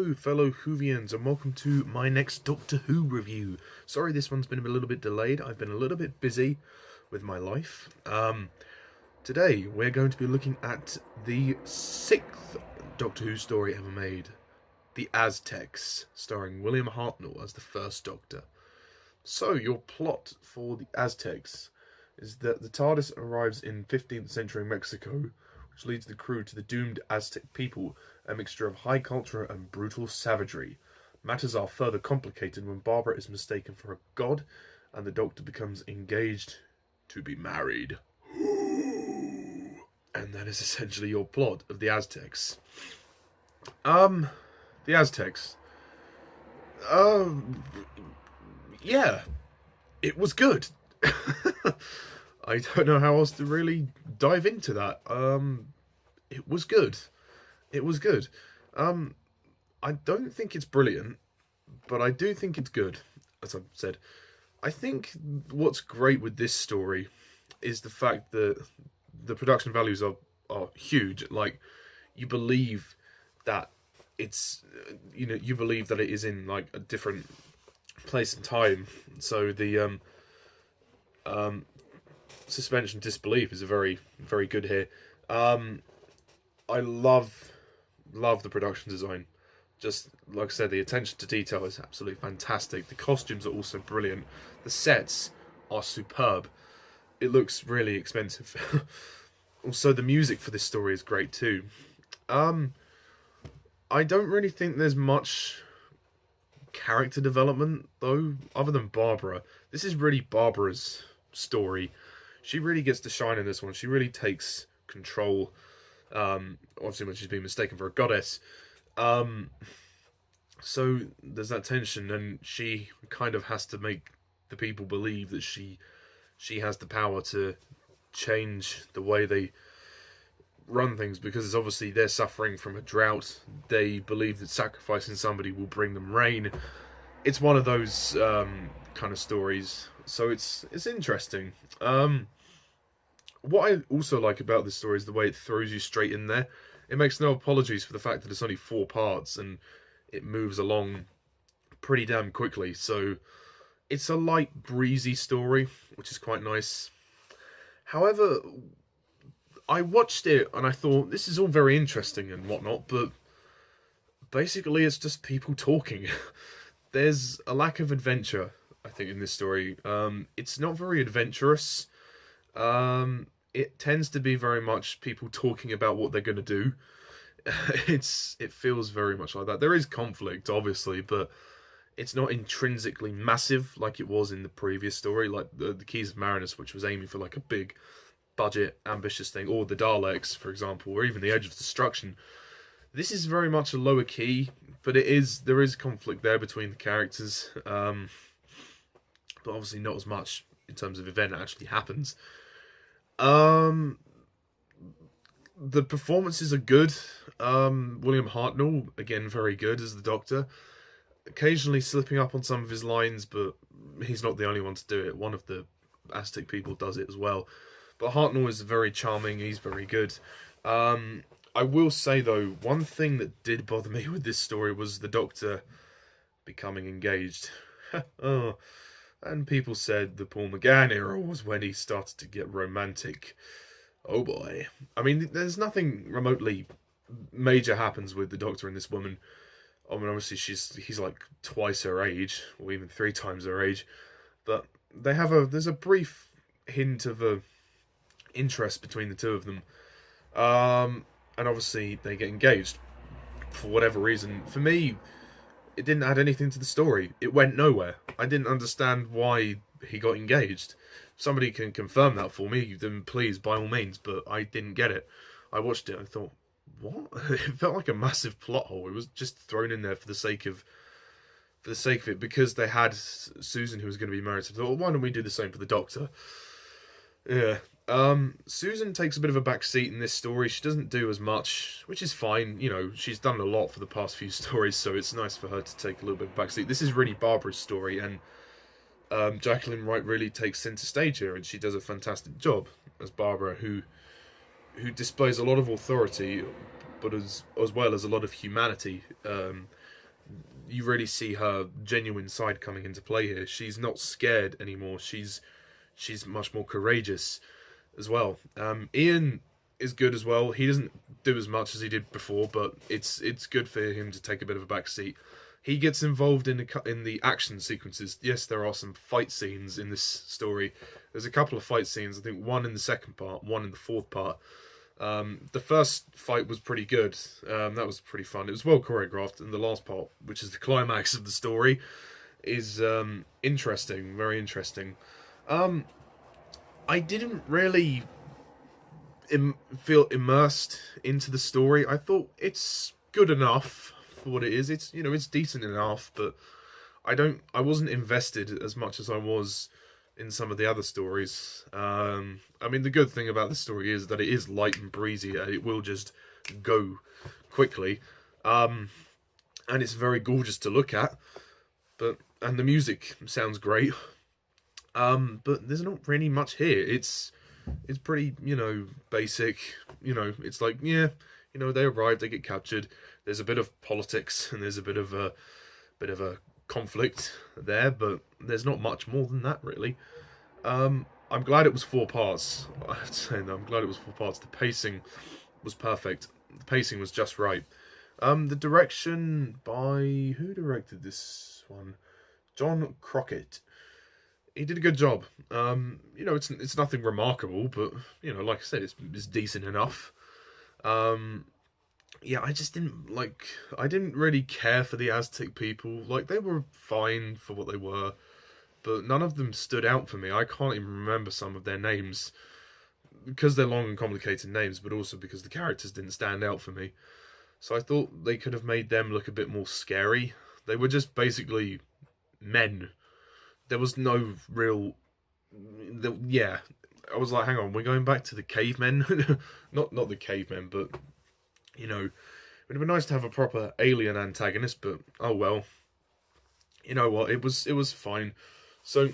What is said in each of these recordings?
Hello, fellow Whovians, and welcome to my next Doctor Who review. Sorry this one's been a little bit delayed. I've been a little bit busy with my life. Today we're going to be looking at the 6th Doctor Who story ever made, The Aztecs, starring William Hartnell as the first Doctor. So, your plot for The Aztecs is that the TARDIS arrives in 15th century Mexico, which leads the crew to the doomed Aztec people, a mixture of high culture and brutal savagery. Matters are further complicated when Barbara is mistaken for a god, and the Doctor becomes engaged to be married. And that is essentially your plot of the Aztecs. The Aztecs. Yeah, it was good. I don't know how else to really dive into that. It was good. It was good. I don't think it's brilliant, but I do think it's good, as I've said. I think what's great with this story is the fact that the production values are huge. Like, you believe that it's, you believe that it is in, like, a different place and time. So the, suspension of disbelief is a very, very good here. I love the production design. Just like I said, the attention to detail is absolutely fantastic. The costumes are also brilliant. The sets are superb. It looks really expensive. Also, the music for this story is great too. I don't really think there's much character development though, other than Barbara. This is really Barbara's story. She really gets to shine in this one. She really takes control. Obviously when she's been mistaken for a goddess. So there's that tension, and she kind of has to make the people believe that she has the power to change the way they run things, because it's obviously they're suffering from a drought. They believe that sacrificing somebody will bring them rain. It's one of those kind of stories. So it's interesting. What I also like about this story is the way it throws you straight in there. It makes no apologies for the fact that it's only 4 parts and it moves along pretty damn quickly. So it's a light, breezy story, which is quite nice. However, I watched it and I thought, this is all very interesting and whatnot, but basically it's just people talking. There's a lack of adventure, I think, in this story. It's not very adventurous. It tends to be very much people talking about what they're going to do. It feels very much like that. There is conflict, obviously, but it's not intrinsically massive like it was in the previous story, like the Keys of Marinus, which was aiming for like a big budget, ambitious thing, or the Daleks, for example, or even the Edge of Destruction. This is very much a lower key, but there is conflict there between the characters, but obviously not as much in terms of event that actually happens. The performances are good. William Hartnell, again, very good as the Doctor. Occasionally slipping up on some of his lines, but he's not the only one to do it. One of the Aztec people does it as well. But Hartnell is very charming. He's very good. I will say, though, one thing that did bother me with this story was the Doctor becoming engaged. Oh. And people said the Paul McGann era was when he started to get romantic. Oh boy. I mean, there's nothing remotely major happens with the Doctor and this woman. I mean, obviously he's like twice her age, or even 3 times her age. But there's a brief hint of a interest between the two of them. And obviously they get engaged for whatever reason. For me, it didn't add anything to the story. It went nowhere. I didn't understand why he got engaged. If somebody can confirm that for me, then please, by all means, but I didn't get it. I watched it and thought, what? It felt like a massive plot hole. It was just thrown in there for the sake of it, because they had Susan who was going to be married. So I thought, well, why don't we do the same for the Doctor? Yeah. Susan takes a bit of a back seat in this story. She doesn't do as much, which is fine. You know, she's done a lot for the past few stories, so it's nice for her to take a little bit of a back seat. This is really Barbara's story, and Jacqueline Wright really takes centre stage here, and she does a fantastic job as Barbara, who displays a lot of authority, but as well as a lot of humanity. you really see her genuine side coming into play here. She's not scared anymore. She's much more courageous as well. Ian is good as well. He doesn't do as much as he did before, but it's good for him to take a bit of a back seat. He gets involved in the action sequences. Yes, there are some fight scenes in this story. There's a couple of fight scenes. I think one in the second part, one in the fourth part. The first fight was pretty good. That was pretty fun. It was well choreographed, and the last part, which is the climax of the story, is interesting, very interesting. I didn't really feel immersed into the story. I thought it's good enough for what it is. It's decent enough, but I wasn't invested as much as I was in some of the other stories. I mean, the good thing about this story is that it is light and breezy, and it will just go quickly. And it's very gorgeous to look at, and the music sounds great. But there's not really much here. It's pretty, basic. It's like, yeah, they arrive, they get captured. There's a bit of politics, and there's a bit of a conflict there, but there's not much more than that, really. I'm glad it was 4 parts. I have to say that I'm glad it was 4 parts. The pacing was perfect. The pacing was just right. The direction by who directed this one? John Crockett. He did a good job. It's nothing remarkable, but like I said, it's decent enough. Yeah, I didn't really care for the Aztec people. Like, they were fine for what they were, but none of them stood out for me. I can't even remember some of their names, because they're long and complicated names, but also because the characters didn't stand out for me. So I thought they could have made them look a bit more scary. They were just basically men. There was no real... Yeah, I was like, hang on, we're going back to the cavemen? not the cavemen, but... it would have been nice to have a proper alien antagonist, but oh well. You know what? It was fine. So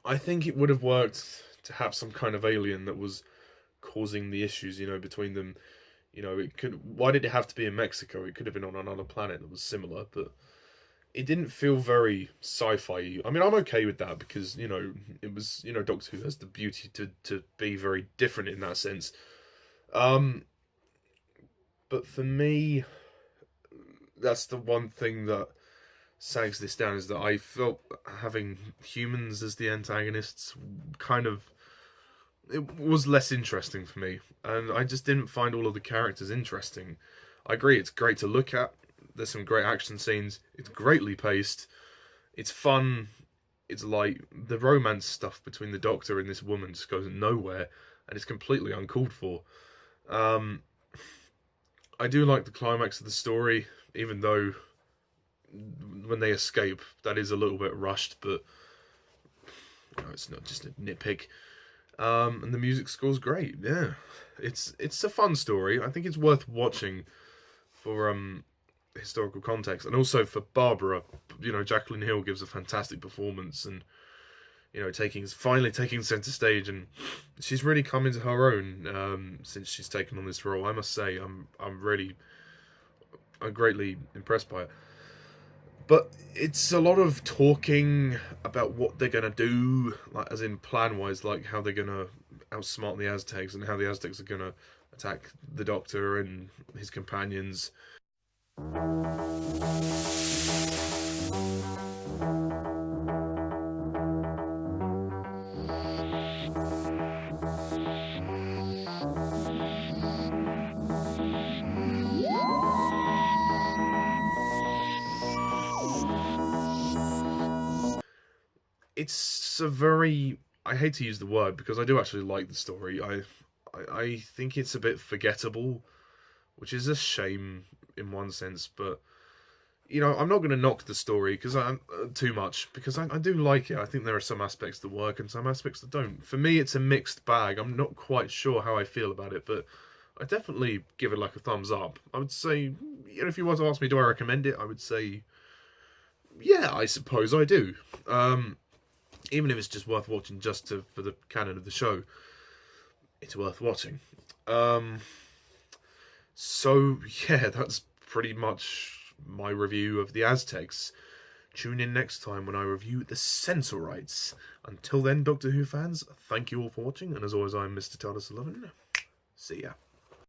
I think it would have worked to have some kind of alien that was causing the issues, between them. It could. Why did it have to be in Mexico? It could have been on another planet that was similar, but it didn't feel very sci-fi. I mean, I'm okay with that because it was Doctor Who has the beauty to be very different in that sense. But for me, that's the one thing that sags this down, is that I felt having humans as the antagonists it was less interesting for me. And I just didn't find all of the characters interesting. I agree, it's great to look at. There's some great action scenes. It's greatly paced. It's fun. It's light. The romance stuff between the Doctor and this woman just goes nowhere. And it's completely uncalled for. I do like the climax of the story, even though when they escape, that is a little bit rushed, but it's not just a nitpick. And the music score's great. Yeah, it's a fun story. I think it's worth watching for historical context, and also for Barbara. Jacqueline Hill gives a fantastic performance, and finally taking center stage, and she's really come into her own since she's taken on this role. I must say, I'm greatly impressed by it. But it's a lot of talking about what they're gonna do, like as in plan-wise, like how they're gonna outsmart the Aztecs and how the Aztecs are gonna attack the Doctor and his companions. It's a very... I hate to use the word because I do actually like the story. I think it's a bit forgettable, which is a shame in one sense, but I'm not going to knock the story because I'm too much, because I do like it. I think there are some aspects that work and some aspects that don't. For me, it's a mixed bag. I'm not quite sure how I feel about it, but I definitely give it like a thumbs up. I would say, if you were to ask me, do I recommend it? I would say, yeah, I suppose I do. Even if it's just worth watching just for the canon of the show, it's worth watching. So, yeah, that's pretty much my review of the Aztecs. Tune in next time when I review the Centaurites. Until then, Doctor Who fans, thank you all for watching, and as always, I'm Mr. Tardis11. See ya.